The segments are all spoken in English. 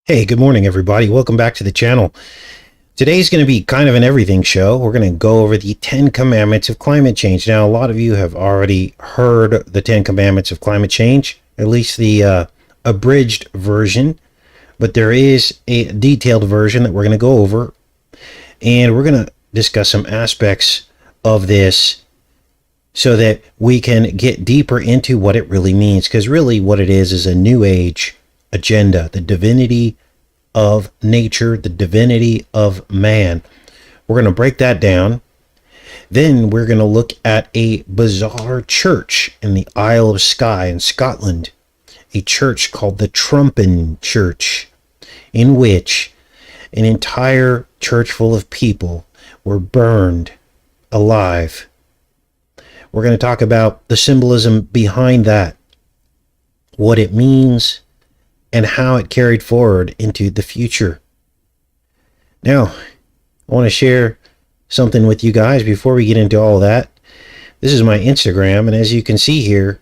Hey, good morning, everybody. Welcome back to the channel. Today's going to be kind of an everything show. We're going to go over the 10 Commandments of climate change. Now, a lot of you have already heard the 10 Commandments of climate change, at least the abridged version, but there is a detailed version that we're going to go over, and we're going to discuss some aspects of this so that we can get deeper into what it really means, because really what it is a new age agenda, the divinity of nature, the divinity of man. We're going to break that down. Then we're going to look at a bizarre church in the Isle of Skye in Scotland, a church called the TRUMPan church, in which an entire church full of people were burned alive. We're going to talk about the symbolism behind that, what it means, and how it carried forward into the future. Now, I want to share something with you guys before we get into all that. This is my Instagram, and as you can see here,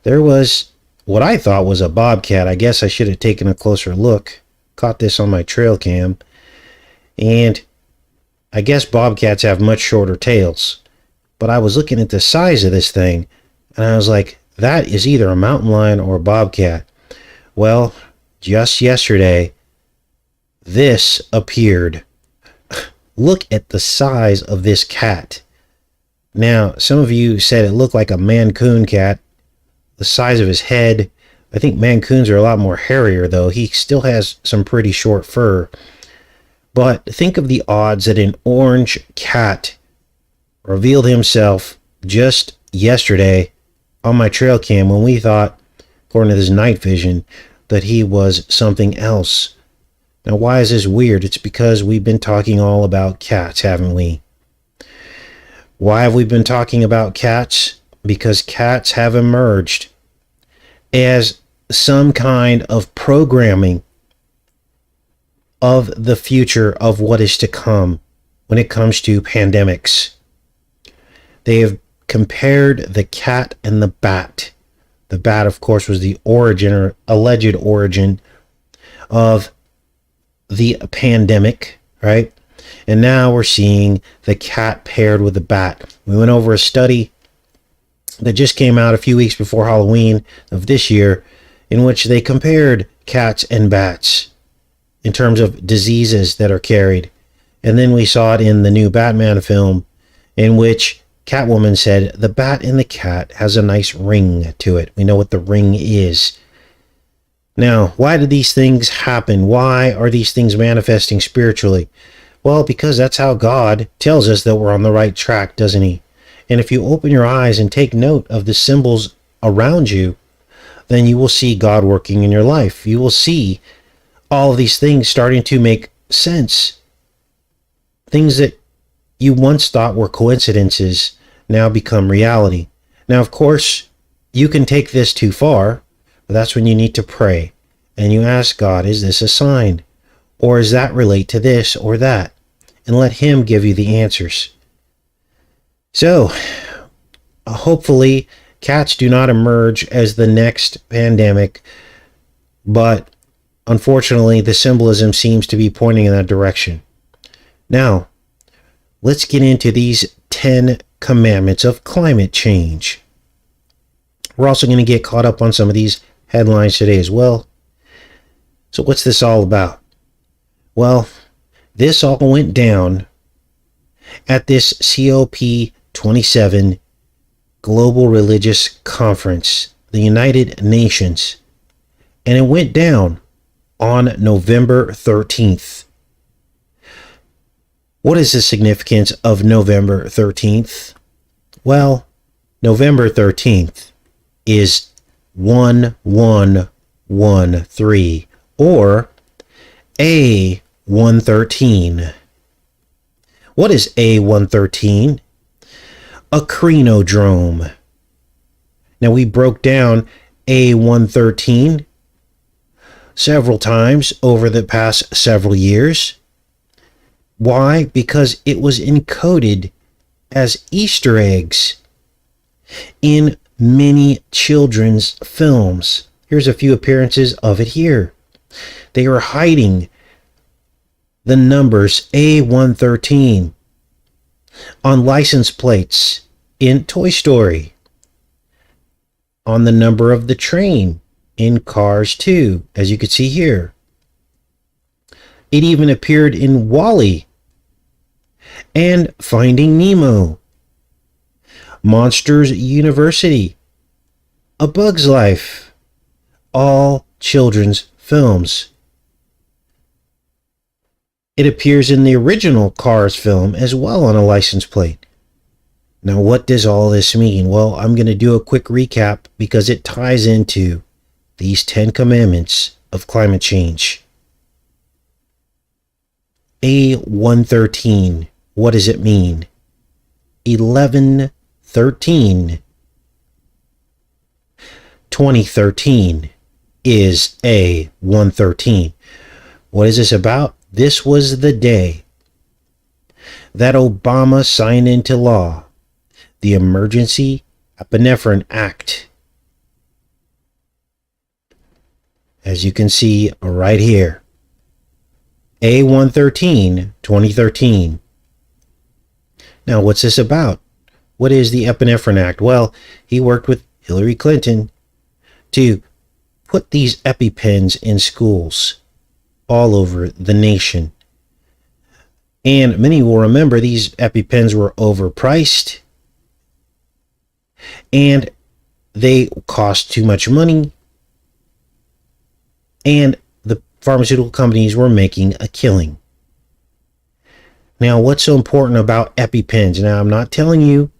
there was what I thought was a bobcat. I guess I should have taken a closer look. Caught this on my trail cam. And I guess bobcats have much shorter tails. But I was looking at the size of this thing, and I was like, that is either a mountain lion or a bobcat. Well, just yesterday, this appeared. Look at the size of this cat. Now, some of you said it looked like a Mancoon cat. The size of his head. I think Mancoons are a lot more hairier, though. He still has some pretty short fur. But think of the odds that an orange cat revealed himself just yesterday on my trail cam when we thought, according to this night vision, that he was something else. Now, why is this weird? It's because we've been talking all about cats, haven't we? Why have we been talking about cats? Because cats have emerged as some kind of programming of the future of what is to come when it comes to pandemics. They have compared the cat and the bat. The bat, of course, was the origin or alleged origin of the pandemic, right? And now we're seeing the cat paired with the bat. We went over a study that just came out a few weeks before Halloween of this year, in which they compared cats and bats in terms of diseases that are carried. And then we saw it in the new Batman film, in which Catwoman said the bat and the cat has a nice ring to it. We know what the ring is. Now, why did these things happen? Why are these things manifesting spiritually? Well, because that's how God tells us that we're on the right track, doesn't he? And if you open your eyes and take note of the symbols around you, then you will see God working in your life. You will see all of these things starting to make sense. Things that you once thought were coincidences now become reality. Now, of course, you can take this too far, but that's when you need to pray. And you ask God, is this a sign? Or does that relate to this or that? And let him give you the answers. So, hopefully, cats do not emerge as the next pandemic, but unfortunately, the symbolism seems to be pointing in that direction. Now, let's get into these 10 commandments of climate change. We're also going to get caught up on some of these headlines today as well. So what's this all about? Well, this all went down at this COP27 Global Religious Conference, the United Nations, and it went down on November 13th. What is the significance of November 13th? Well, November 13th is 1113, or A113. What is A113? A crenodrome. Now, we broke down A113 several times over the past several years. Why? Because it was encoded as Easter eggs in many children's films. Here's a few appearances of it here. They were hiding the numbers A113 on license plates in Toy Story, on the number of the train in Cars 2, as you can see here. It even appeared in WALL-E and Finding Nemo, Monsters University, A Bug's Life, all children's films. It appears in the original Cars film as well on a license plate. Now, what does all this mean? Well, I'm going to do a quick recap because it ties into these 10 commandments of climate change. A113, what does it mean? 1113. 2013 is A113. What is this about? This was the day that Obama signed into law the Emergency Epinephrine Act. As you can see right here, A113, 2013. Now, what's this about? What is the Epinephrine Act? Well, he worked with Hillary Clinton to put these EpiPens in schools all over the nation. And many will remember these EpiPens were overpriced and they cost too much money, and the pharmaceutical companies were making a killing. Now, what's so important about EpiPens? Now, I'm not telling you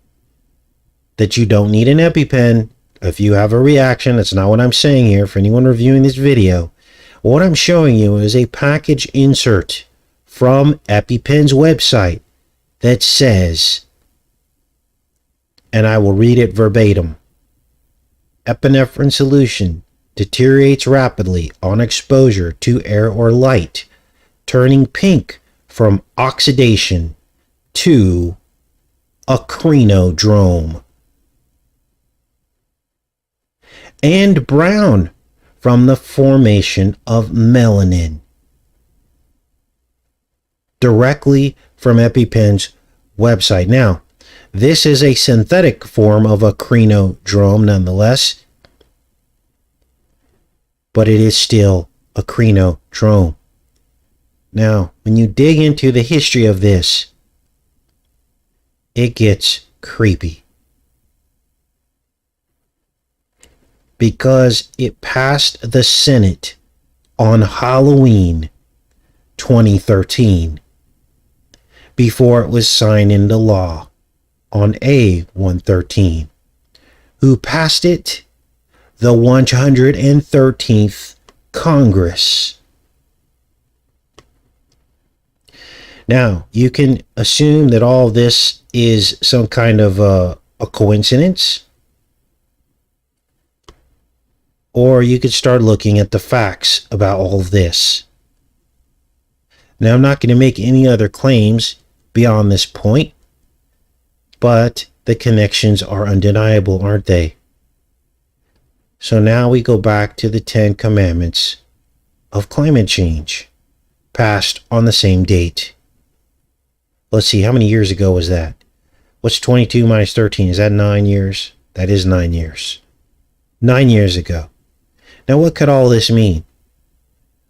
that you don't need an EpiPen if you have a reaction. That's not what I'm saying here for anyone reviewing this video. What I'm showing you is a package insert from EpiPen's website that says, and I will read it verbatim, epinephrine solution deteriorates rapidly on exposure to air or light, turning pink from oxidation to acrinodrome, and brown from the formation of melanin. Directly from EpiPen's website. Now, this is a synthetic form of acrinodrome nonetheless, but it is still acrinodrome. Now, when you dig into the history of this, it gets creepy, because it passed the Senate on Halloween 2013 before it was signed into law on A113. Who passed it? The 113th Congress. Now, you can assume that all this is some kind of a coincidence, or you could start looking at the facts about all of this. Now, I'm not going to make any other claims beyond this point, but the connections are undeniable, aren't they? So now we go back to the 10 commandments of climate change, passed on the same date. Let's see, how many years ago was that? What's 22 minus 13? Is that 9 years? That is 9 years. 9 years ago. Now, what could all this mean?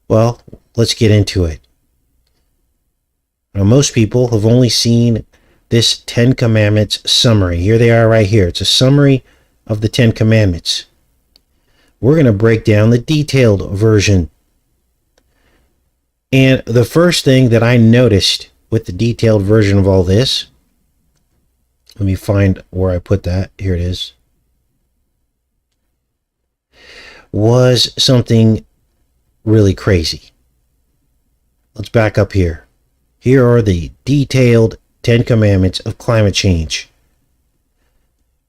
Well, let's get into it. Now, most people have only seen this 10 Commandments summary. Here they are right here. It's a summary of the 10 Commandments. We're going to break down the detailed version. And the first thing that I noticed with the detailed version of all this, let me find where I put that. Here it is. Was something really crazy. Let's back up here. Here are the detailed 10 Commandments of climate change.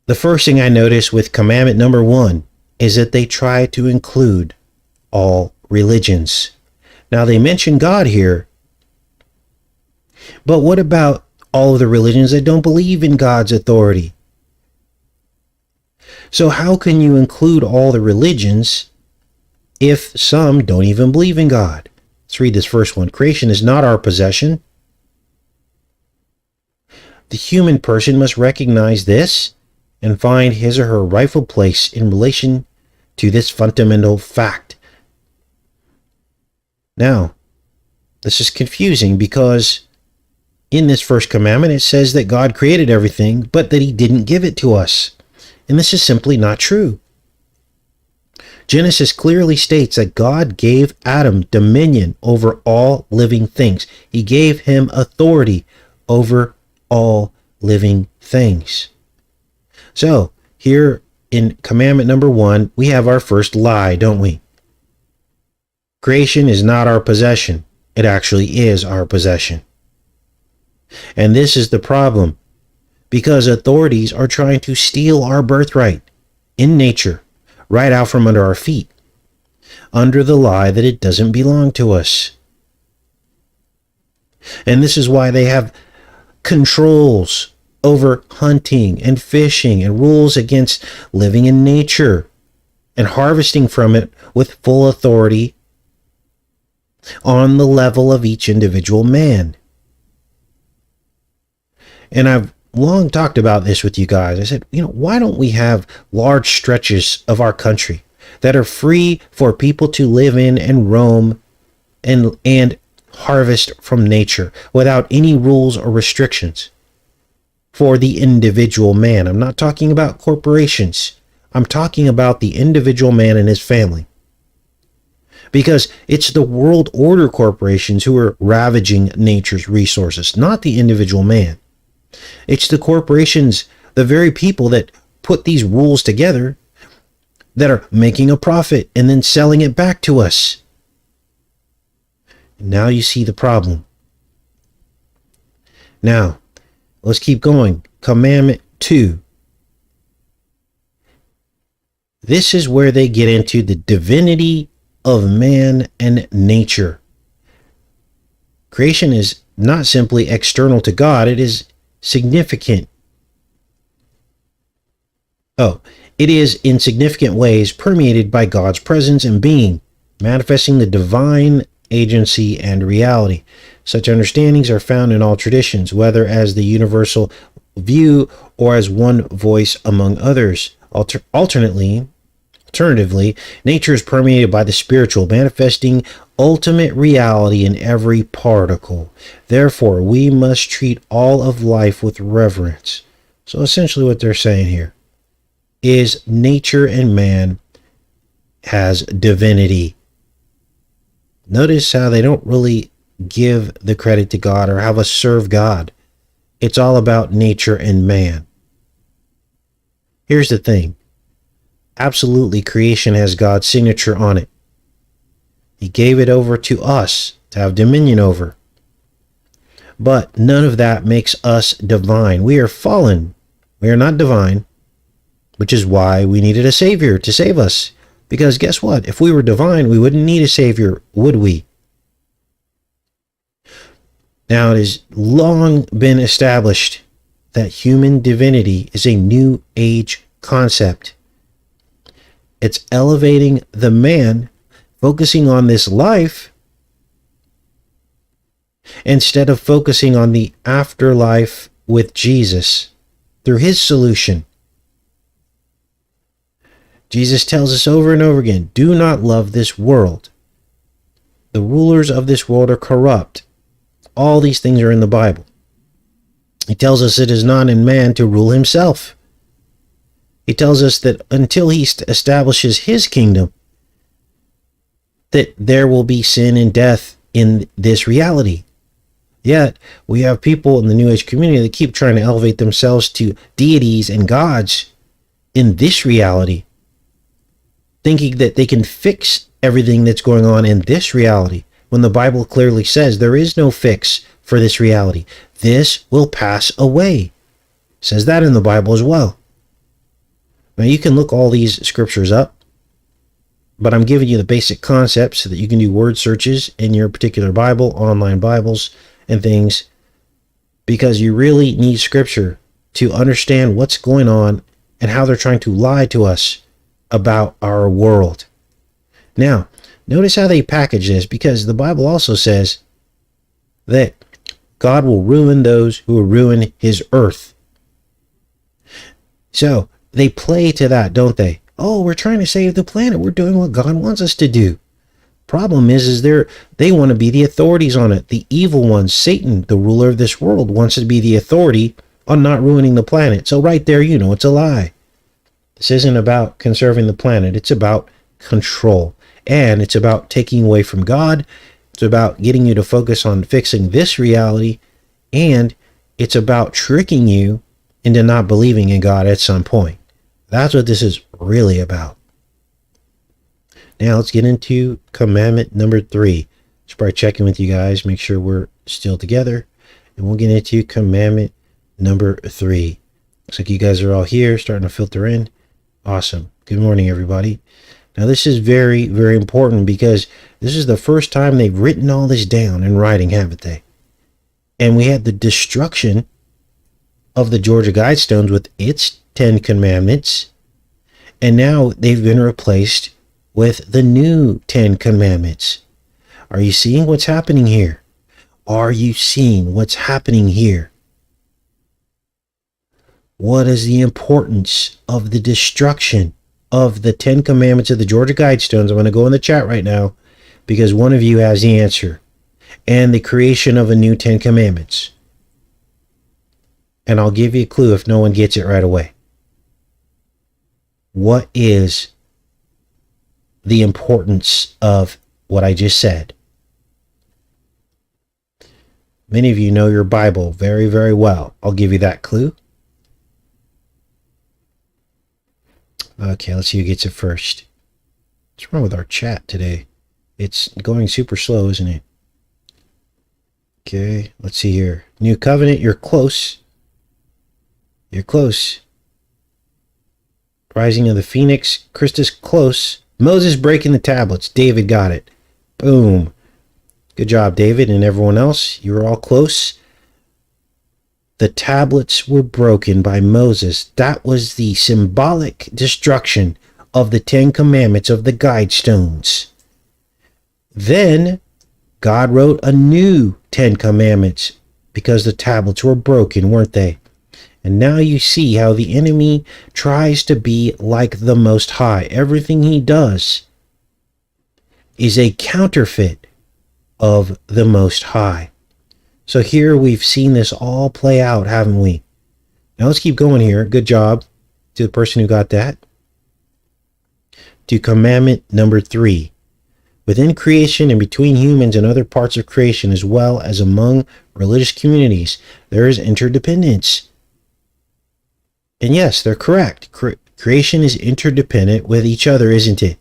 The first thing I noticed with commandment number 1 is that they try to include all religions. Now, they mention God here, but what about all of the religions that don't believe in God's authority? So how can you include all the religions if some don't even believe in God. Let's read this first one. Creation is not our possession. The human person must recognize this and find his or her rightful place in relation to this fundamental fact. Now, this is confusing because in this first commandment it says that God created everything, but that he didn't give it to us. And this is simply not true. Genesis clearly states that God gave Adam dominion over all living things. He gave him authority over all living things. So, here in commandment number 1, we have our first lie, don't we? Creation is not our possession. It actually is our possession. And this is the problem, because authorities are trying to steal our birthright in nature right out from under our feet, under the lie that it doesn't belong to us. And this is why they have controls over hunting and fishing and rules against living in nature and harvesting from it with full authority on the level of each individual man. And I've long talked about this with you guys. I said, why don't we have large stretches of our country that are free for people to live in and roam and harvest from nature without any rules or restrictions for the individual man? I'm not talking about corporations. I'm talking about the individual man and his family. Because it's the world order corporations who are ravaging nature's resources, not the individual man. It's the corporations, the very people that put these rules together, that are making a profit and then selling it back to us. And now you see the problem. Now, let's keep going. Commandment 2. This is where they get into the divinity of man and nature. Creation is not simply external to God, it is significant. It is in significant ways permeated by God's presence and being, manifesting the divine agency and reality. Such understandings are found in all traditions, whether as the universal view or as one voice among others. Alternatively, nature is permeated by the spiritual, manifesting ultimate reality in every particle. Therefore, we must treat all of life with reverence. So essentially what they're saying here is nature and man has divinity. Notice how they don't really give the credit to God or have us serve God. It's all about nature and man. Here's the thing. Absolutely, creation has God's signature on it. He gave it over to us to have dominion over. But none of that makes us divine. We are fallen. We are not divine, which is why we needed a Savior to save us. Because guess what? If we were divine, we wouldn't need a Savior, would we? Now, it has long been established that human divinity is a New Age concept. It's elevating the man, focusing on this life, instead of focusing on the afterlife with Jesus through his solution. Jesus tells us over and over again, do not love this world. The rulers of this world are corrupt. All these things are in the Bible. He tells us it is not in man to rule himself. He tells us that until he establishes his kingdom, that there will be sin and death in this reality. Yet, we have people in the New Age community that keep trying to elevate themselves to deities and gods in this reality, thinking that they can fix everything that's going on in this reality, when the Bible clearly says there is no fix for this reality. This will pass away. It says that in the Bible as well. Now, you can look all these scriptures up, but I'm giving you the basic concepts so that you can do word searches in your particular Bible, online Bibles, and things, because you really need scripture to understand what's going on and how they're trying to lie to us about our world. Now, notice how they package this, because the Bible also says that God will ruin those who will ruin his earth. So they play to that, don't they? Oh, we're trying to save the planet. We're doing what God wants us to do. Problem is they want to be the authorities on it. The evil one, Satan, the ruler of this world, wants to be the authority on not ruining the planet. So right there, you know it's a lie. This isn't about conserving the planet. It's about control. And it's about taking away from God. It's about getting you to focus on fixing this reality. And it's about tricking you into not believing in God at some point. That's what this is really about. Now let's get into commandment number 3. Just probably checking with you guys, make sure we're still together. And we'll get into commandment number 3. Looks like you guys are all here, starting to filter in. Awesome. Good morning, everybody. Now this is very, very important, because this is the first time they've written all this down in writing, haven't they? And we had the destruction of the Georgia Guidestones with its 10 commandments. And now they've been replaced with the new 10 commandments. Are you seeing what's happening here? Are you seeing what's happening here? What is the importance of the destruction of the 10 commandments of the Georgia Guidestones? I'm going to go in the chat right now, because one of you has the answer. And the creation of a new 10 commandments. And I'll give you a clue if no one gets it right away. What is the importance of what I just said? Many of you know your Bible very, very well. I'll give you that clue. Okay, let's see who gets it first. What's wrong with our chat today? It's going super slow, isn't it? Okay, let's see here. New Covenant, you're close. You're close. Rising of the Phoenix, Christus, close. Moses breaking the tablets, David got it. Boom. Good job, David, and everyone else. You were all close. The tablets were broken by Moses. That was the symbolic destruction of the 10 commandments of the Guidestones. Then God wrote a new 10 commandments, because the tablets were broken, weren't they? And now you see how the enemy tries to be like the Most High. Everything he does is a counterfeit of the Most High. So here we've seen this all play out, haven't we? Now let's keep going here. Good job to the person who got that. To commandment number 3. Within creation and between humans and other parts of creation, as well as among religious communities, there is interdependence. And yes, they're correct. Creation is interdependent with each other, isn't it?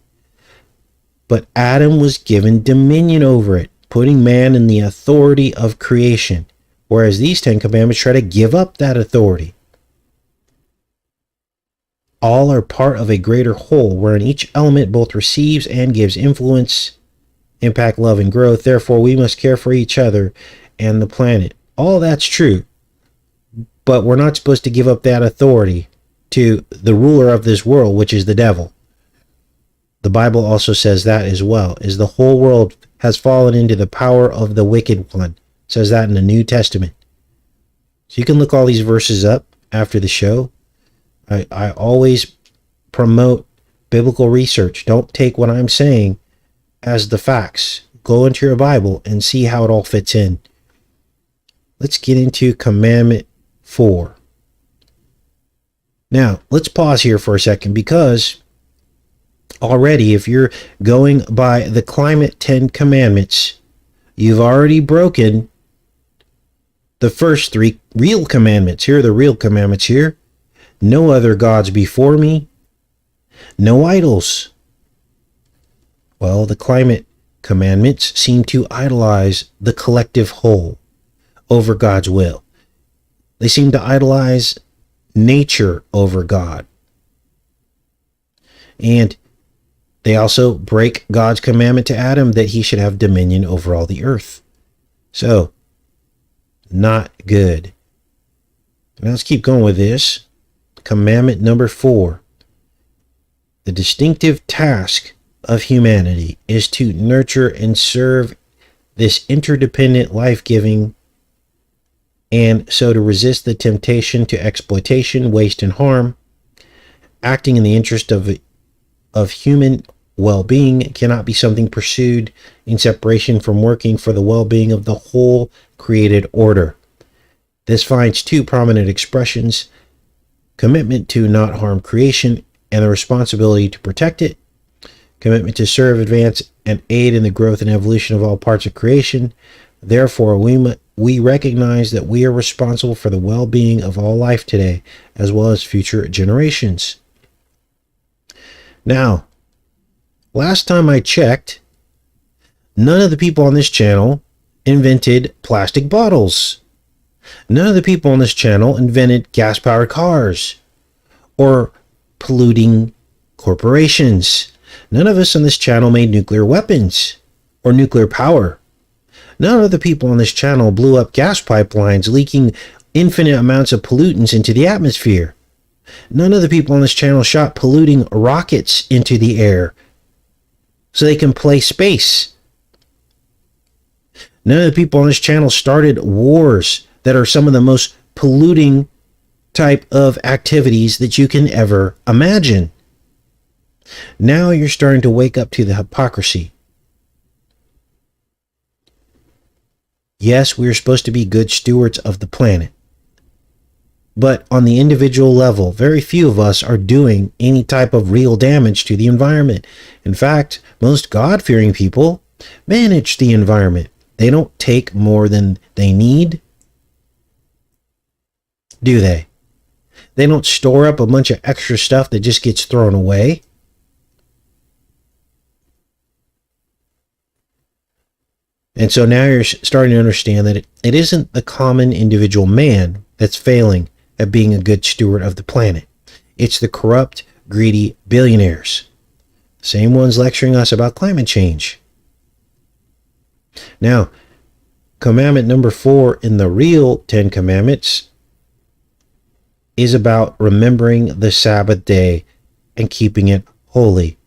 But Adam was given dominion over it, putting man in the authority of creation, whereas these 10 commandments try to give up that authority. All are part of a greater whole, wherein each element both receives and gives influence, impact, love, and growth. Therefore, we must care for each other and the planet. All that's true, but we're not supposed to give up that authority to the ruler of this world, which is the devil. The Bible also says that as well, is the whole world has fallen into the power of the wicked one. It says that in the New Testament. So you can look all these verses up after the show. I always promote biblical research. Don't take what I'm saying as the facts. Go into your Bible and see how it all fits in. Let's get into commandment 4. Now, let's pause here for a second, because already, if you're going by the climate 10 commandments, you've already broken the first 3 real commandments. Here are the real commandments here. No other gods before me. No idols. Well, the climate commandments seem to idolize the collective whole over God's will. They seem to idolize nature over God. And they also break God's commandment to Adam that he should have dominion over all the earth. So, not good. Now let's keep going with this. Commandment number 4. The distinctive task of humanity is to nurture and serve this interdependent life-giving, and so to resist the temptation to exploitation, waste, and harm. Acting in the interest of human well-being cannot be something pursued in separation from working for the well-being of the whole created order. This finds two prominent expressions: commitment to not harm creation and the responsibility to protect it, commitment to serve, advance, and aid in the growth and evolution of all parts of creation. Therefore, we recognize that we are responsible for the well-being of all life today, as well as future generations. Now, last time I checked, none of the people on this channel invented plastic bottles. None of the people on this channel invented gas-powered cars or polluting corporations. None of us on this channel made nuclear weapons or nuclear power. None of the people on this channel blew up gas pipelines, leaking infinite amounts of pollutants into the atmosphere. None of the people on this channel shot polluting rockets into the air so they can play space. None of the people on this channel started wars that are some of the most polluting type of activities that you can ever imagine. Now you're starting to wake up to the hypocrisy. Yes, we are supposed to be good stewards of the planet. But on the individual level, very few of us are doing any type of real damage to the environment. In fact, most God-fearing people manage the environment. They don't take more than they need, do they? They don't store up a bunch of extra stuff that just gets thrown away. And so now you're starting to understand that it isn't the common individual man that's failing at being a good steward of the planet. It's the corrupt, greedy billionaires. Same ones lecturing us about climate change. Now, commandment number 4 in the real 10 commandments is about remembering the Sabbath day and keeping it holy.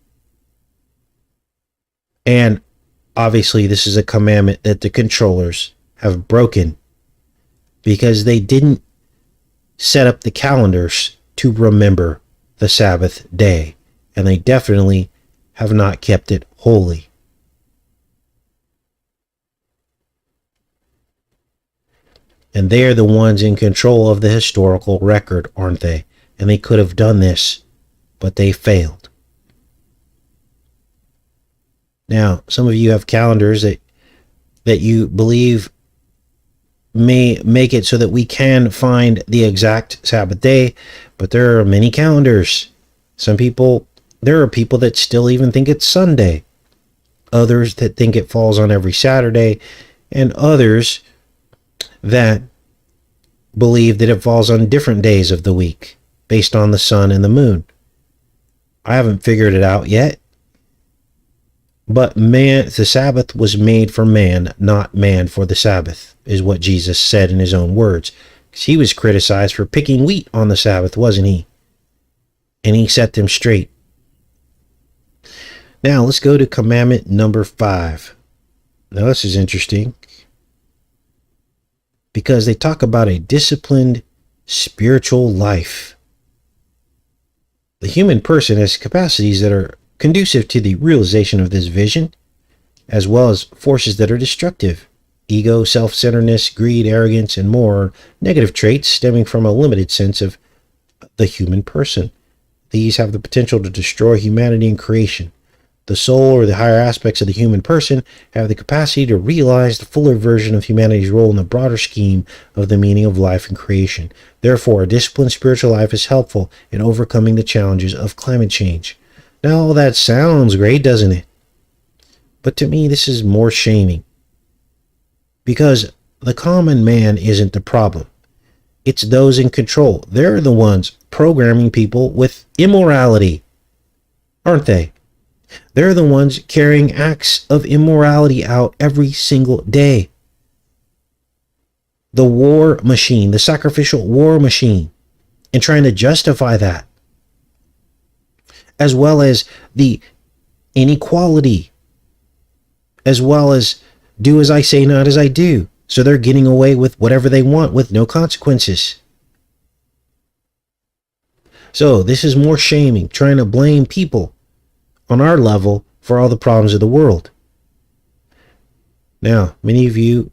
And obviously, this is a commandment that the controllers have broken because they didn't set up the calendars to remember the Sabbath day, and they definitely have not kept it holy. And they are the ones in control of the historical record, aren't they? And they could have done this, but they failed. Now, some of you have calendars that you believe may make it so that we can find the exact Sabbath day, but there are many calendars. There are people that still even think it's Sunday. Others that think it falls on every Saturday, and others that believe that it falls on different days of the week based on the sun and the moon. I haven't figured it out yet. But the Sabbath was made for man, not man for the Sabbath, is what Jesus said in his own words. Because he was criticized for picking wheat on the Sabbath, wasn't he? And he set them straight. Now, let's go to commandment number 5. Now, this is interesting, because they talk about a disciplined spiritual life. The human person has capacities that are conducive to the realization of this vision, as well as forces that are destructive. Ego, self-centeredness, greed, arrogance, and more negative traits stemming from a limited sense of the human person. These have the potential to destroy humanity and creation. The soul, or the higher aspects of the human person, have the capacity to realize the fuller version of humanity's role in the broader scheme of the meaning of life and creation. Therefore, a disciplined spiritual life is helpful in overcoming the challenges of climate change. Now, all that sounds great, doesn't it? But to me, this is more shaming. Because the common man isn't the problem. It's those in control. They're the ones programming people with immorality, aren't they? They're the ones carrying acts of immorality out every single day. The war machine, the sacrificial war machine, and trying to justify that, as well as the inequality, as well as do as I say, not as I do. So they're getting away with whatever they want with no consequences. So this is more shaming, trying to blame people on our level for all the problems of the world. Now, many of you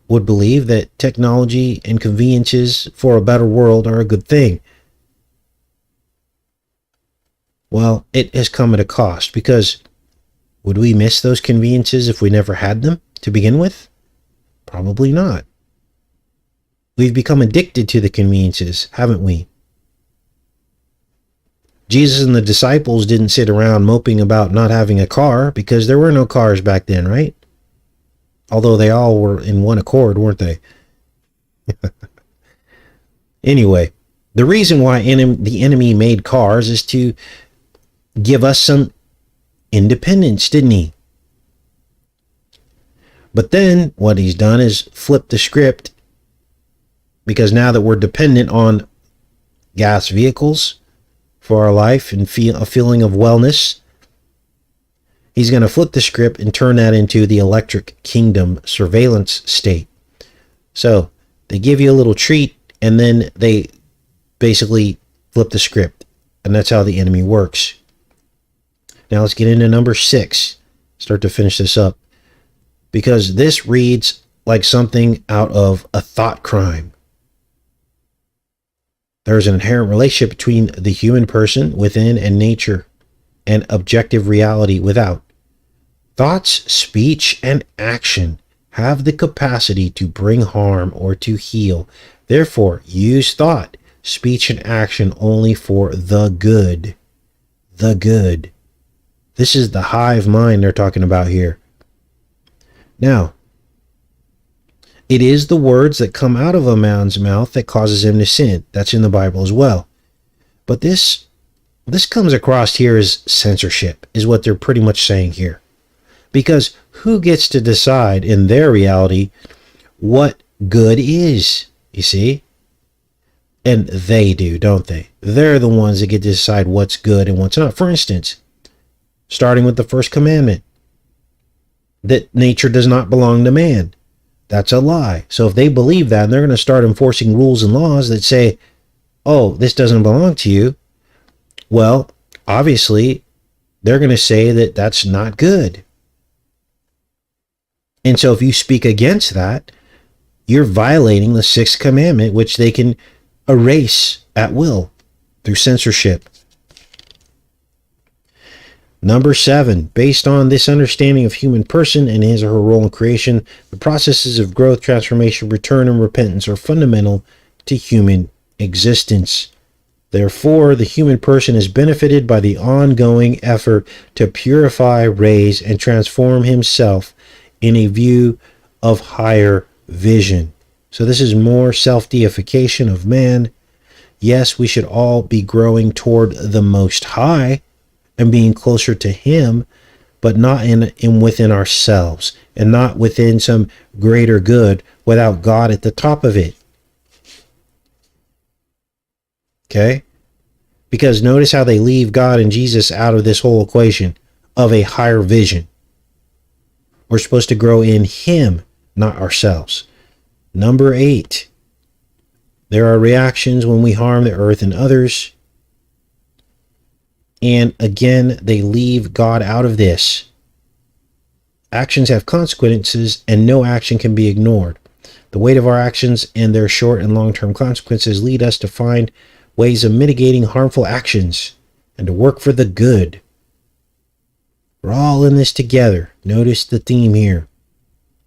would believe that technology and conveniences for a better world are a good thing. Well, it has come at a cost, because would we miss those conveniences if we never had them to begin with? Probably not. We've become addicted to the conveniences, haven't we? Jesus and the disciples didn't sit around moping about not having a car, because there were no cars back then, right? Although they all were in one accord, weren't they? Anyway, the reason why the enemy made cars is to give us some independence, didn't he? But then what he's done is flip the script, because now that we're dependent on gas vehicles for our life and a feeling of wellness, he's going to flip the script and turn that into the electric kingdom surveillance state. So they give you a little treat, and then they basically flip the script. And that's how the enemy works. Now let's get into number 6. Start to finish this up, because this reads like something out of a thought crime. There is an inherent relationship between the human person within and nature, and objective reality without. Thoughts, speech, and action have the capacity to bring harm or to heal. Therefore, use thought, speech, and action only for the good. The good. This is the hive mind they're talking about here. Now, it is the words that come out of a man's mouth that causes him to sin. That's in the Bible as well. But this comes across here as censorship, is what they're pretty much saying here. Because who gets to decide in their reality what good is, you see? And they do, don't they? They're the ones that get to decide what's good and what's not. For instance, starting with the first commandment, that nature does not belong to man. That's a lie. So if they believe that, and they're going to start enforcing rules and laws that say, oh, this doesn't belong to you, well, obviously, they're going to say that that's not good. And so if you speak against that, you're violating the 6th commandment, which they can erase at will through censorship. Number 7, based on this understanding of human person and his or her role in creation, the processes of growth, transformation, return, and repentance are fundamental to human existence. Therefore, the human person is benefited by the ongoing effort to purify, raise, and transform himself in a view of higher vision. So this is more self-deification of man. Yes, we should all be growing toward the Most High and being closer to him, but not in within ourselves, and not within some greater good without God at the top of it. Okay? Because notice how they leave God and Jesus out of this whole equation of a higher vision. We're supposed to grow in him, not ourselves. Number 8, there are reactions when we harm the earth and others. And again, they leave God out of this. Actions have consequences, and no action can be ignored. The weight of our actions and their short and long-term consequences lead us to find ways of mitigating harmful actions and to work for the good. We're all in this together. Notice the theme here.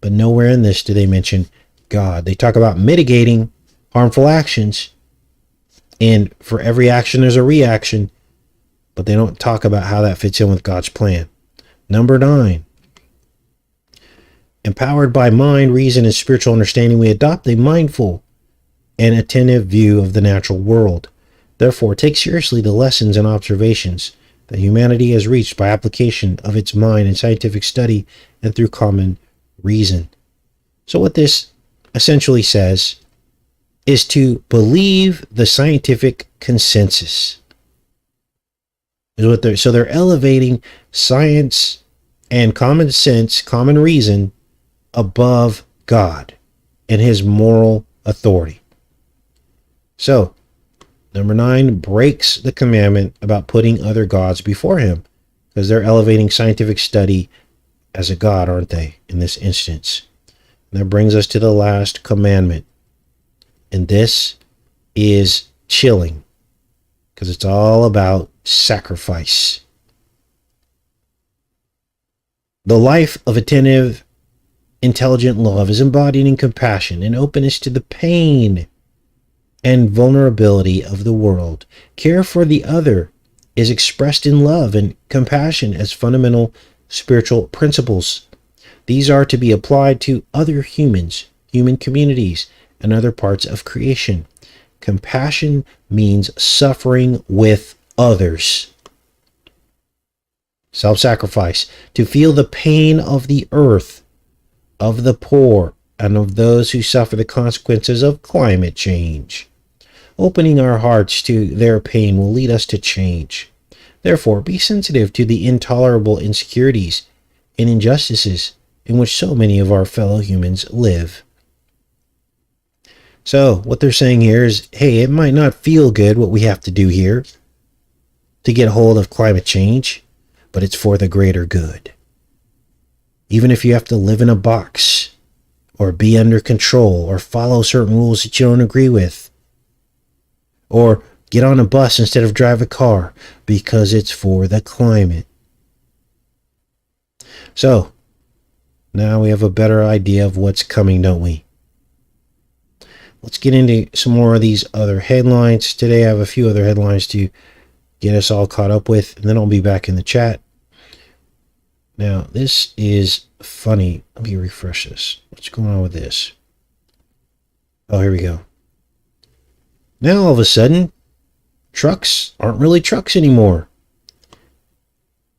But nowhere in this do they mention God. They talk about mitigating harmful actions, and for every action there's a reaction, but they don't talk about how that fits in with God's plan. Number 9, empowered by mind, reason, and spiritual understanding, we adopt a mindful and attentive view of the natural world. Therefore, take seriously the lessons and observations that humanity has reached by application of its mind in scientific study and through common reason. So what this essentially says is to believe the scientific consensus. is what they're, so they're elevating science and common sense, common reason above God and his moral authority. So, number 9 breaks the commandment about putting other gods before him, because they're elevating scientific study as a god, aren't they, in this instance? And that brings us to the last commandment. And this is chilling, because it's all about sacrifice. The life of attentive, intelligent love is embodied in compassion and openness to the pain and vulnerability of the world. Care for the other is expressed in love and compassion as fundamental spiritual principles. These are to be applied to other humans, human communities, and other parts of creation. Compassion means suffering with others. Self-sacrifice, to feel the pain of the earth, of the poor, and of those who suffer the consequences of climate change. Opening our hearts to their pain will lead us to change. Therefore, be sensitive to the intolerable insecurities and injustices in which so many of our fellow humans live. So, what they're saying here is, hey, it might not feel good what we have to do here to get hold of climate change, but it's for the greater good. Even if you have to live in a box, or be under control, or follow certain rules that you don't agree with, or get on a bus instead of drive a car, because it's for the climate. So, now we have a better idea of what's coming, don't we? Let's get into some more of these other headlines. Today I have a few other headlines to get us all caught up with, and then I'll be back in the chat. Now, this is funny. Let me refresh this. What's going on with this? Oh, here we go. Now, all of a sudden, trucks aren't really trucks anymore.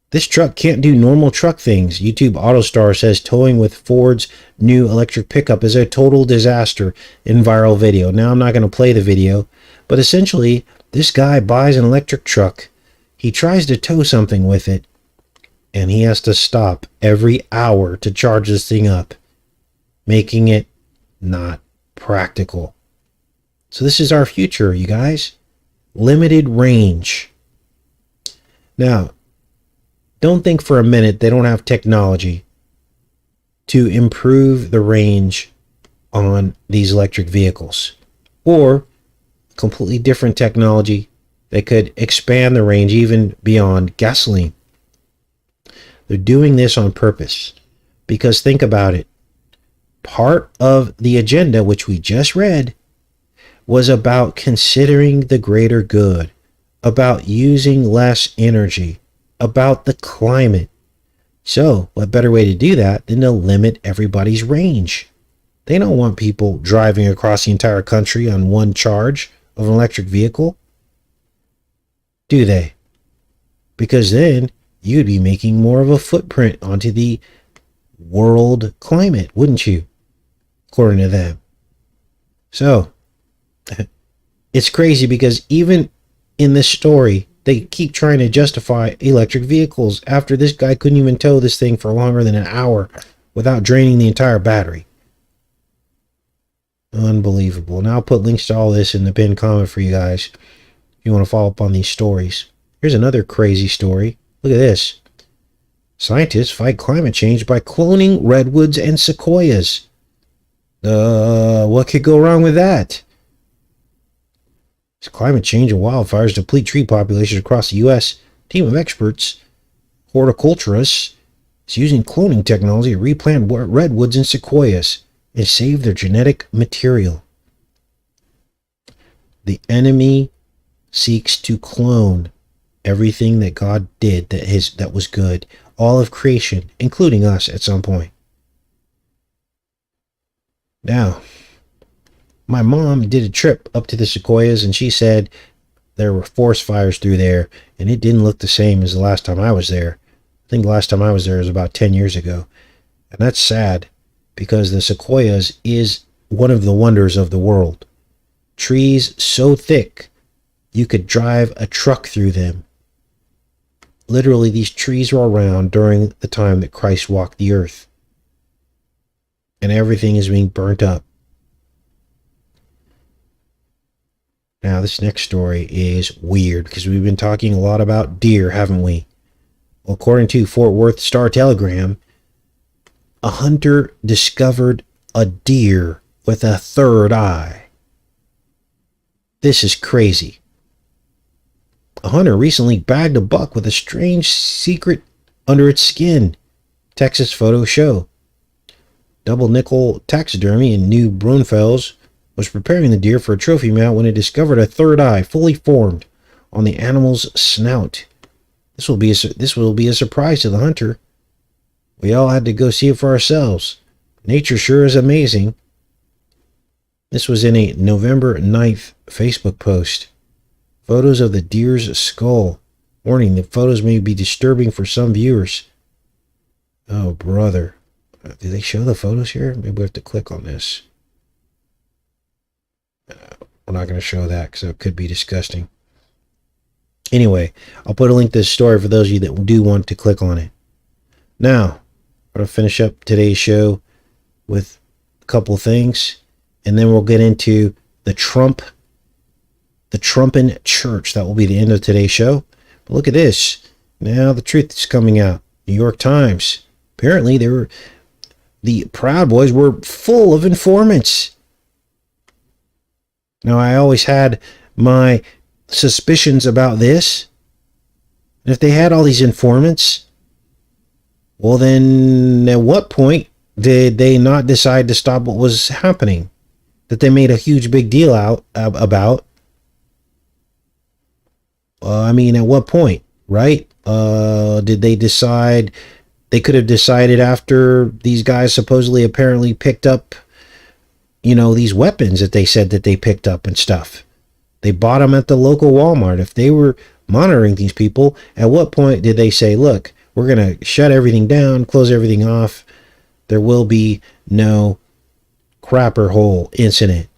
This truck can't do normal truck things. YouTube AutoStar says towing with Ford's new electric pickup is a total disaster in viral video. Now, I'm not going to play the video, but essentially, this guy buys an electric truck. He tries to tow something with it, and he has to stop every hour to charge this thing up, making it not practical. So this is our future, you guys. Limited range. Now, don't think for a minute they don't have technology to improve the range on these electric vehicles, or completely different technology that could expand the range even beyond gasoline. They're doing this on purpose, because think about it. Part of the agenda, which we just read, was about considering the greater good, about using less energy, about the climate. So, what better way to do that than to limit everybody's range? They don't want people driving across the entire country on one charge of an electric vehicle, do they? Because then you'd be making more of a footprint onto the world climate, wouldn't you? According to them. So, it's crazy, because even in this story, they keep trying to justify electric vehicles after this guy couldn't even tow this thing for longer than an hour without draining the entire battery. Unbelievable. Now I'll put links to all this in the pinned comment for you guys if you want to follow up on these stories. Here's another crazy story. Look at this. Scientists fight climate change by cloning redwoods and sequoias. What could go wrong with that? As climate change and wildfires deplete tree populations across the U.S., a team of experts, horticulturists, is using cloning technology to replant redwoods and sequoias and save their genetic material. The enemy seeks to clone everything that God did that was good, all of creation, including us at some point. Now, my mom did a trip up to the sequoias, and she said there were forest fires through there, and it didn't look the same as the last time I was there. I think the last time I was there was about 10 years ago. And that's sad, because the sequoias is one of the wonders of the world. Trees so thick, you could drive a truck through them. Literally, these trees were around during the time that Christ walked the earth. And everything is being burnt up. Now, this next story is weird because we've been talking a lot about deer, haven't we? Well, according to Fort Worth Star-Telegram, a hunter discovered a deer with a third eye. This is crazy. A hunter recently bagged a buck with a strange secret under its skin. Texas photos show. Double Nickel Taxidermy in New Braunfels was preparing the deer for a trophy mount when it discovered a third eye fully formed on the animal's snout. This will be a surprise to the hunter. We all had to go see it for ourselves. Nature sure is amazing. This was in a November 9th Facebook post. Photos of the deer's skull. Warning, the photos may be disturbing for some viewers. Oh, brother. Do they show the photos here? Maybe we have to click on this. We're not going to show that because it could be disgusting. Anyway, I'll put a link to this story for those of you that do want to click on it. Now, I'm going to finish up today's show with a couple things, and then we'll get into the TRUMPan church. That will be the end of today's show. But look at this. Now the truth is coming out. New York Times. Apparently, the Proud Boys were full of informants. Now, I always had my suspicions about this. And if they had all these informants, well, then at what point did they not decide to stop what was happening? That they made a huge big deal about. I mean, at what point, right? Did they decide? They could have decided after these guys supposedly apparently picked up, these weapons that they said that they picked up and stuff. They bought them at the local Walmart. If they were monitoring these people, at what point did they say, look, we're going to shut everything down, close everything off. There will be no crapper hole incident.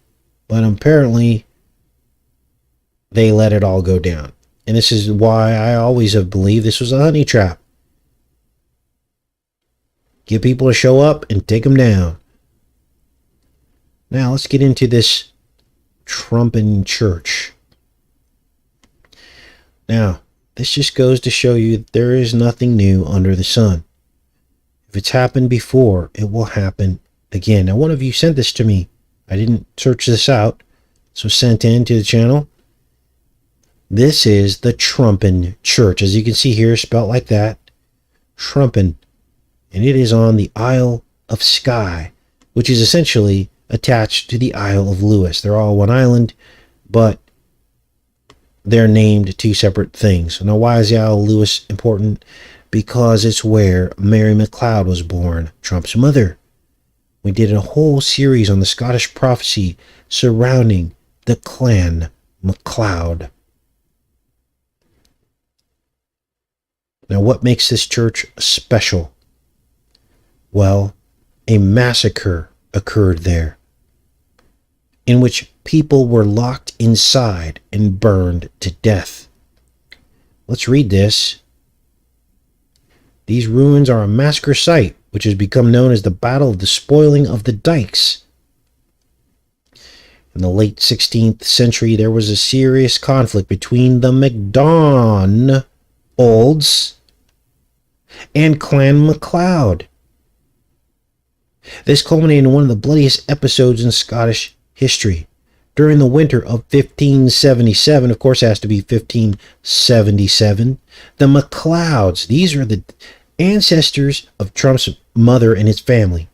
But apparently, they let it all go down. And this is why I always have believed this was a honey trap. Get people to show up and take them down. Now, let's get into this TRUMPan church. Now, this just goes to show you that there is nothing new under the sun. If it's happened before, it will happen again. Now, one of you sent this to me. I didn't search this out, so sent in to the channel. This is the TRUMPan church. As you can see here, spelled like that. TRUMPan. And it is on the Isle of Skye, which is essentially attached to the Isle of Lewis. They're all one island, but they're named two separate things. Now, why is the Isle of Lewis important? Because it's where Mary MacLeod was born, Trump's mother. We did a whole series on the Scottish prophecy surrounding the clan MacLeod. Now, what makes this church special? Well, a massacre occurred there, in which people were locked inside and burned to death. Let's read this. These ruins are a massacre site, which has become known as the Battle of the Spoiling of the Dykes. In the late 16th century, there was a serious conflict between the MacDONalds and Clan MacLeod. This culminated in one of the bloodiest episodes in Scottish history. During the winter of 1577, of course it has to be 1577, the MacLeods, these are the ancestors of Trump's mother and his family.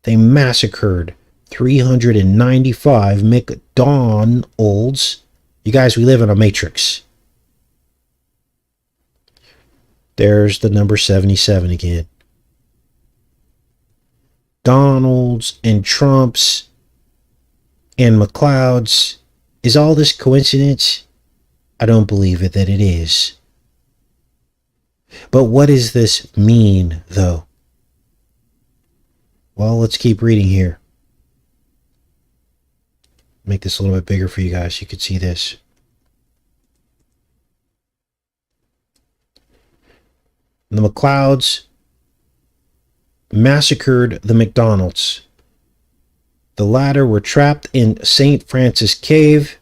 They massacred 395 MacDonalds. You guys, we live in a matrix. There's the number 77 again. Donalds and Trumps and MacLeods. Is all this coincidence? I don't believe it that it is. But what does this mean, though? Well, let's keep reading here. Make this a little bit bigger for you guys. You can see this. The MacLeods massacred the MacDONalds. The latter were trapped in St. Francis Cave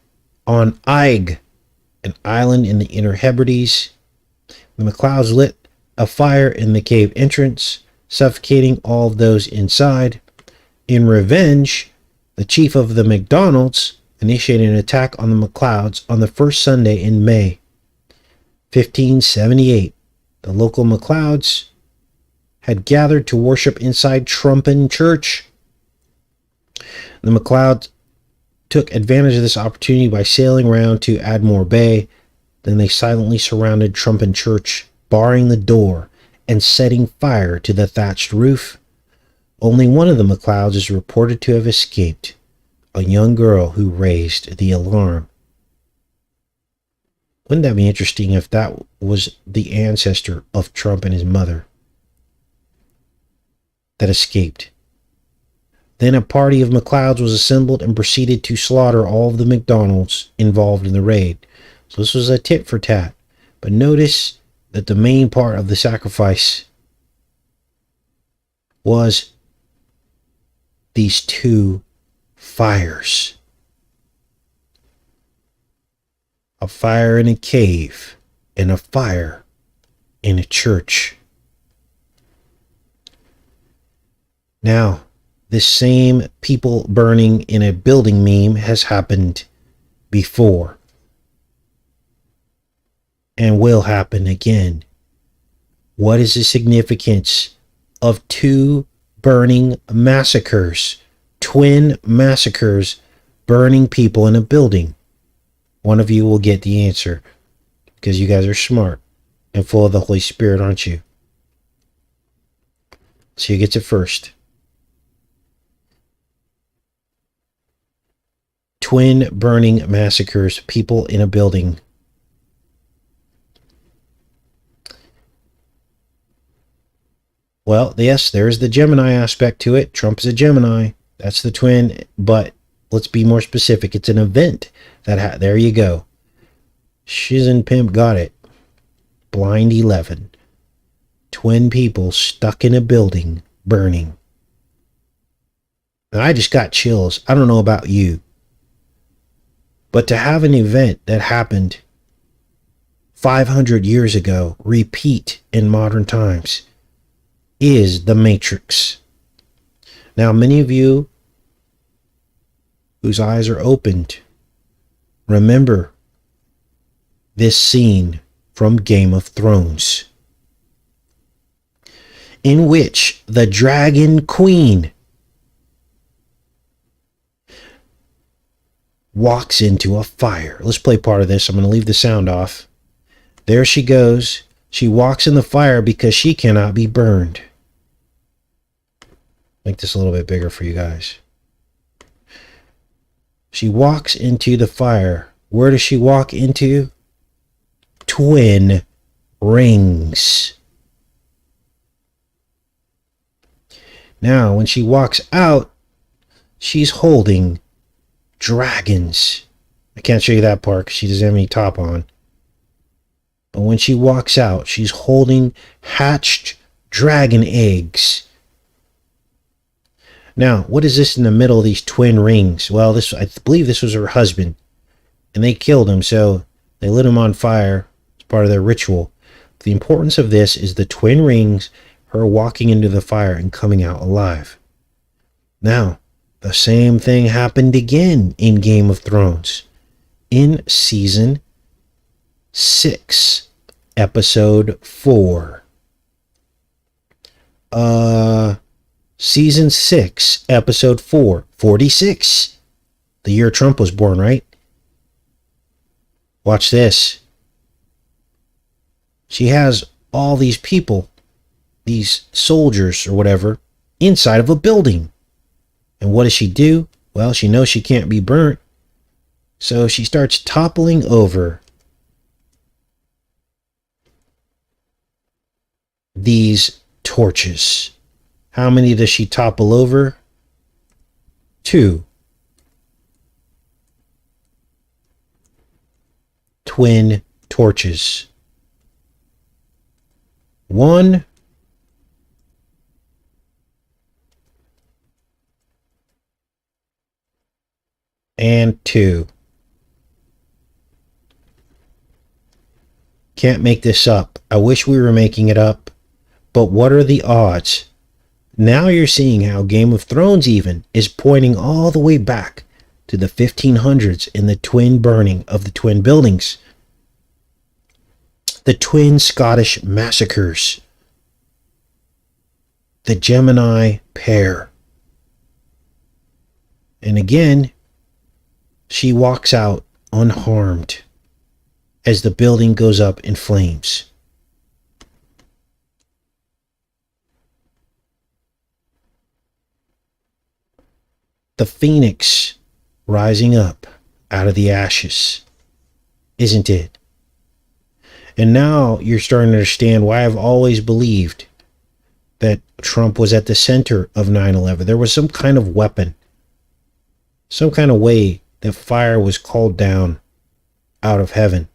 on Eigg, an island in the Inner Hebrides. The MacLeods lit a fire in the cave entrance, suffocating all of those inside. In revenge, the chief of the MacDonalds initiated an attack on the MacLeods on the first Sunday in May 1578. The local MacLeods had gathered to worship inside TRUMPan church. The MacLeods took advantage of this opportunity by sailing around to Ardmore Bay. Then they silently surrounded TRUMPan church, barring the door and setting fire to the thatched roof. Only one of the MacLeods is reported to have escaped, a young girl who raised the alarm. Wouldn't that be interesting if that was the ancestor of Trump and his mother that escaped? Then a party of MacLeods was assembled and proceeded to slaughter all of the MacDonalds involved in the raid. So this was a tit for tat. But notice that the main part of the sacrifice was these two fires. A fire in a cave and a fire in a church. Now, this same people burning in a building meme has happened before and will happen again. What is the significance of two burning massacres, twin massacres, burning people in a building? One of you will get the answer because you guys are smart and full of the Holy Spirit, aren't you? So you get it first. Twin burning massacres, people in a building. Well, yes, there's the Gemini aspect to it. Trump is a Gemini. That's the twin. But let's be more specific. It's an event. There you go. Shiz and Pimp got it. Blind 11. Twin people stuck in a building burning. Now, I just got chills. I don't know about you. But to have an event that happened 500 years ago repeat in modern times is the Matrix. Now, many of you whose eyes are opened remember this scene from Game of Thrones, in which the Dragon Queen walks into a fire. Let's play part of this. I'm going to leave the sound off. There she goes. She walks in the fire because she cannot be burned. Make this a little bit bigger for you guys. She walks into the fire. Where does she walk into? Twin rings. Now, when she walks out, she's holding dragons. I can't show you that part because she doesn't have any top on. But when she walks out, she's holding hatched dragon eggs. Now, what is this in the middle of these twin rings? Well, I believe this was her husband, and they killed him, so they lit him on fire as part of their ritual. The importance of this is the twin rings, her walking into the fire and coming out alive. Now, the same thing happened again in Game of Thrones. In Season 6, Episode 4. Season 6, Episode 4, 46. The year Trump was born, right? Watch this. She has all these people, these soldiers or whatever, inside of a building. And what does she do? Well, she knows she can't be burnt. So she starts toppling over these torches. How many does she topple over? 2. Twin torches. 1 and 2. Can't make this up. I wish we were making it up, but what are the odds? Now you're seeing how Game of Thrones even is pointing all the way back to the 1500s in the twin burning of the twin buildings. The twin Scottish massacres. The Gemini pair. And again, she walks out unharmed as the building goes up in flames. The phoenix rising up out of the ashes, isn't it? And now you're starting to understand why I've always believed that Trump was at the center of 9/11. There was some kind of weapon, some kind of way that fire was called down out of heaven,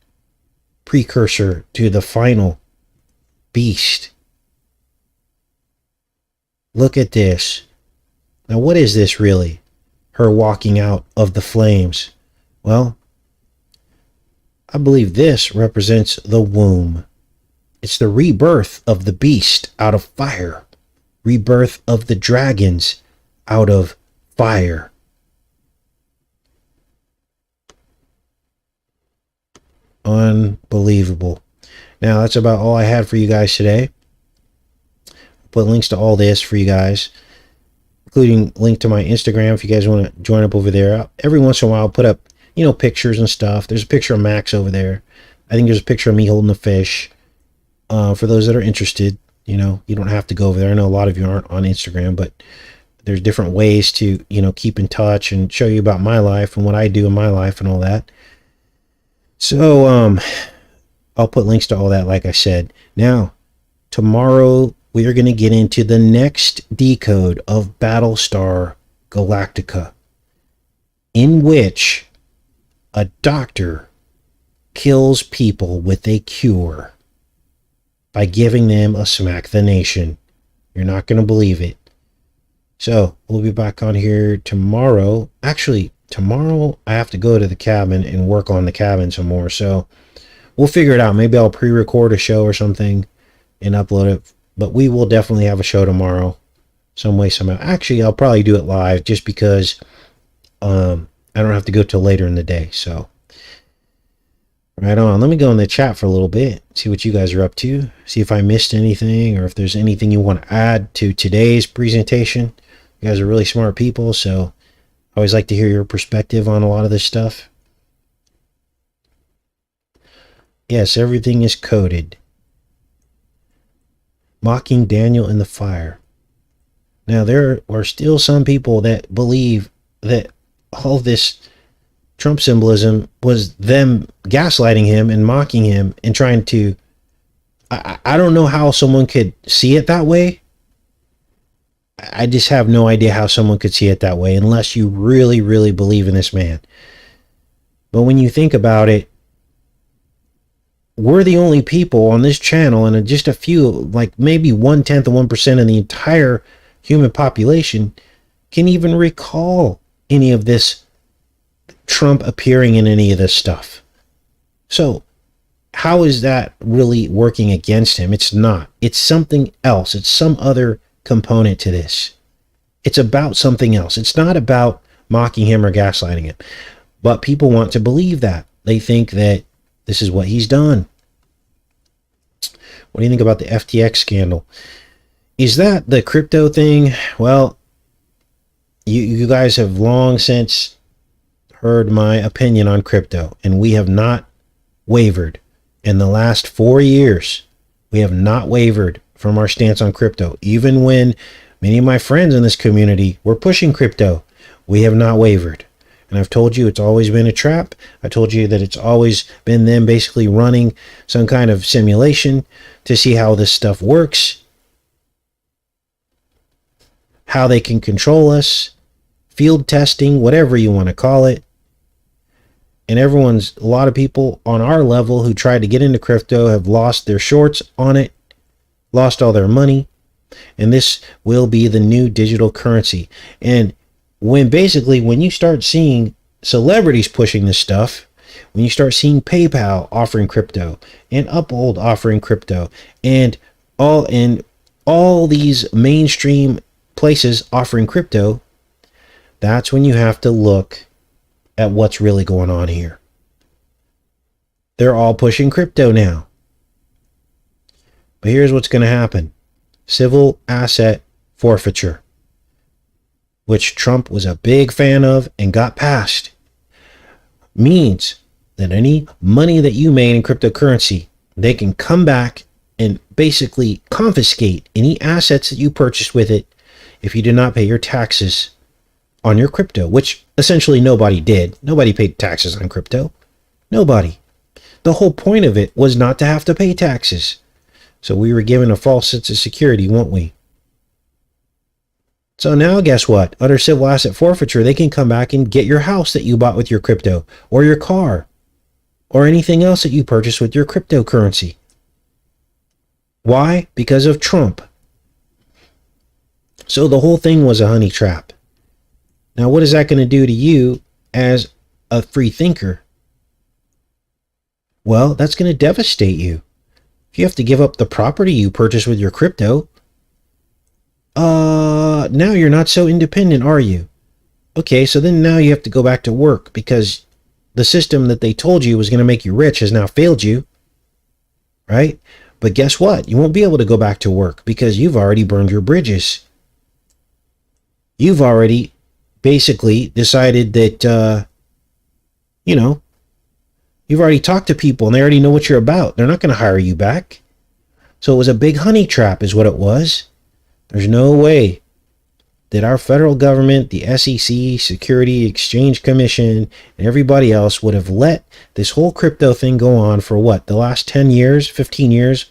precursor to the final beast. Look at this. Now, what is this really? Her walking out of the flames. Well, I believe this represents the womb. It's the rebirth of the beast out of fire. Rebirth of the dragons out of fire. Unbelievable. Now, that's about all I had for you guys today. I'll put links to all this for you guys, including link to my Instagram if you guys want to join up over there. Every once in a while I'll put up, pictures and stuff. There's a picture of Max over there. I think there's a picture of me holding a fish. For those that are interested, you don't have to go over there. I know a lot of you aren't on Instagram, but there's different ways to, keep in touch and show you about my life and what I do in my life and all that. So, I'll put links to all that, like I said. Now, tomorrow we are going to get into the next decode of Battlestar Galactica, in which a doctor kills people with a cure by giving them a smack the nation. You're not going to believe it. So, we'll be back on here tomorrow. Actually, tomorrow I have to go to the cabin and work on the cabin some more. So, we'll figure it out. Maybe I'll pre-record a show or something and upload it. But we will definitely have a show tomorrow, some way, somehow. Actually, I'll probably do it live just because I don't have to go till later in the day. So, right on. Let me go in the chat for a little bit, see what you guys are up to, see if I missed anything or if there's anything you want to add to today's presentation. You guys are really smart people, so I always like to hear your perspective on a lot of this stuff. Yes, everything is coded. Mocking Daniel in the fire. Now, there are still some people that believe that all this Trump symbolism was them gaslighting him and mocking him and trying to... I don't know how someone could see it that way. I just have no idea how someone could see it that way unless you really, really believe in this man. But when you think about it, we're the only people on this channel, and just a few, like maybe 1/10 of 1% of the entire human population, can even recall any of this Trump appearing in any of this stuff. So how is that really working against him? It's not. It's something else. It's some other component to this. It's about something else. It's not about mocking him or gaslighting him. But people want to believe that. They think that this is what he's done. What do you think about the FTX scandal? Is that the crypto thing? Well, you guys have long since heard my opinion on crypto, and we have not wavered. In the last 4 years, we have not wavered from our stance on crypto. Even when many of my friends in this community were pushing crypto, we have not wavered. And I've told you it's always been a trap. I told you that it's always been them basically running some kind of simulation to see how this stuff works, how they can control us, field testing, whatever you want to call it. And a lot of people on our level who tried to get into crypto have lost their shorts on it. lost all their money, and this will be the new digital currency. And when you start seeing celebrities pushing this stuff, when you start seeing PayPal offering crypto and Uphold offering crypto and all these mainstream places offering crypto, that's when you have to look at what's really going on here. They're all pushing crypto now. But here's what's going to happen. Civil asset forfeiture, which Trump was a big fan of and got passed, means that any money that you made in cryptocurrency, they can come back and basically confiscate any assets that you purchased with it if you did not pay your taxes on your crypto, which essentially nobody did. Nobody paid taxes on crypto. Nobody. The whole point of it was not to have to pay taxes. So we were given a false sense of security, weren't we? So now guess what? Under civil asset forfeiture, they can come back and get your house that you bought with your crypto, or your car, or anything else that you purchased with your cryptocurrency. Why? Because of Trump. So the whole thing was a honey trap. Now, what is that going to do to you as a free thinker? Well, that's going to devastate you. If you have to give up the property you purchased with your crypto, now you're not so independent, are you? Okay, so then now you have to go back to work because the system that they told you was going to make you rich has now failed you, right? But guess what? You won't be able to go back to work because you've already burned your bridges. You've already basically decided that, you've already talked to people and they already know what you're about. They're not going to hire you back. So it was a big honey trap is what it was. There's no way that our federal government, the SEC, Security Exchange Commission, and everybody else would have let this whole crypto thing go on for what, the last 10 years, 15 years,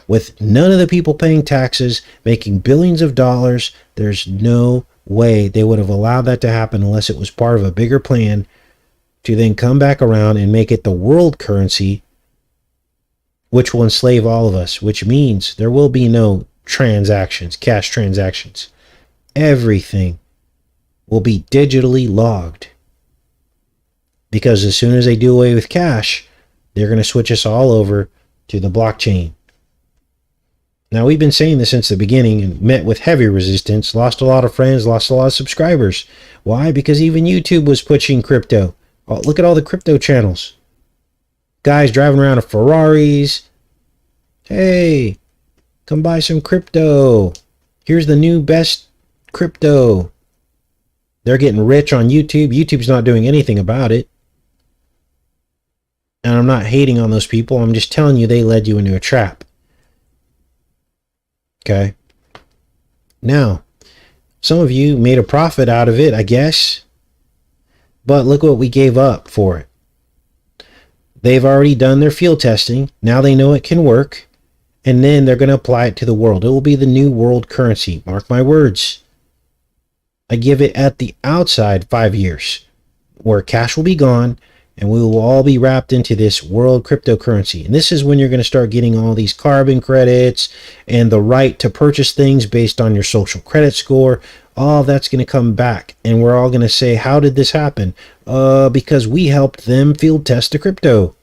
with none of the people paying taxes, making billions of dollars. There's no way they would have allowed that to happen unless it was part of a bigger plan to then come back around and make it the world currency, which will enslave all of us, which means there will be no transactions, cash transactions. Everything will be digitally logged. Because as soon as they do away with cash, they're going to switch us all over to the blockchain. Now, we've been saying this since the beginning and met with heavy resistance, lost a lot of friends, lost a lot of subscribers. Why? Because even YouTube was pushing crypto. Oh, look at all the crypto channels. Guys driving around in Ferraris. Hey, come buy some crypto. Here's the new best crypto. They're getting rich on YouTube. YouTube's not doing anything about it. And I'm not hating on those people. I'm just telling you they led you into a trap. Okay. Now, some of you made a profit out of it, I guess. But look what we gave up for it. They've already done their field testing. Now they know it can work. And then they're going to apply it to the world. It will be the new world currency. Mark my words. I give it at the outside 5 years, where cash will be gone and we will all be wrapped into this world cryptocurrency. And this is when you're going to start getting all these carbon credits and the right to purchase things based on your social credit score. All that's going to come back. And we're all going to say, how did this happen? Because we helped them field test the crypto.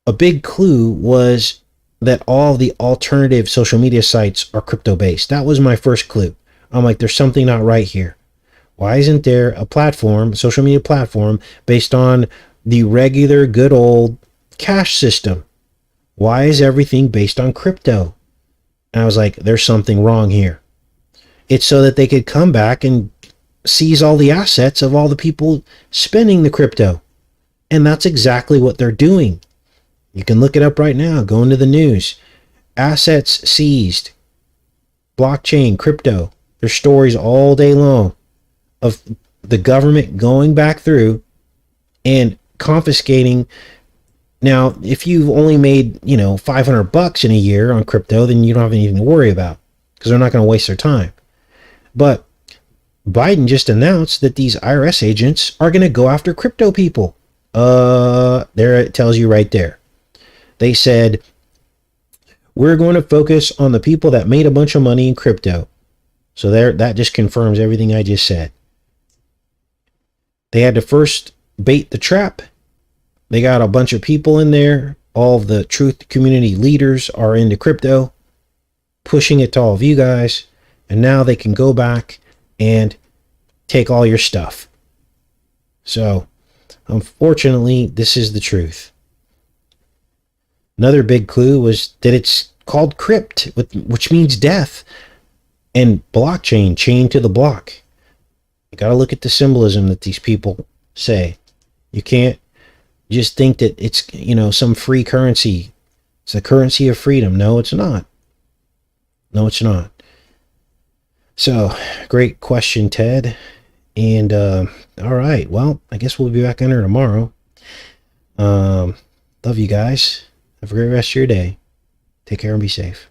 A big clue was that all the alternative social media sites are crypto based. That was my first clue. I'm like, there's something not right here. Why isn't there a platform, a social media platform, based on the regular good old cash system? Why is everything based on crypto? And I was like, there's something wrong here. It's so that they could come back and seize all the assets of all the people spending the crypto. And that's exactly what they're doing. You can look it up right now. Go into the news. Assets seized. Blockchain, crypto. There's stories all day long of the government going back through and confiscating. Now, if you've only made, $500 in a year on crypto, then you don't have anything to worry about because they're not going to waste their time. But Biden just announced that these IRS agents are going to go after crypto people. There it tells you right there. They said We're going to focus on the people that made a bunch of money in crypto. So there, that just confirms everything I just said. They had to first bait the trap. They got a bunch of people in there. All of the truth community leaders are into crypto, pushing it to all of you guys. And now they can go back and take all your stuff. So, unfortunately, this is the truth. Another big clue was that it's called crypt, which means death, and blockchain, chain to the block. You got to look at the symbolism that these people say. You can't just think that it's, you know, some free currency. It's the currency of freedom. No, it's not. No, it's not. So, great question, Ted. And, all right. Well, I guess we'll be back on here tomorrow. Love you guys. Have a great rest of your day. Take care and be safe.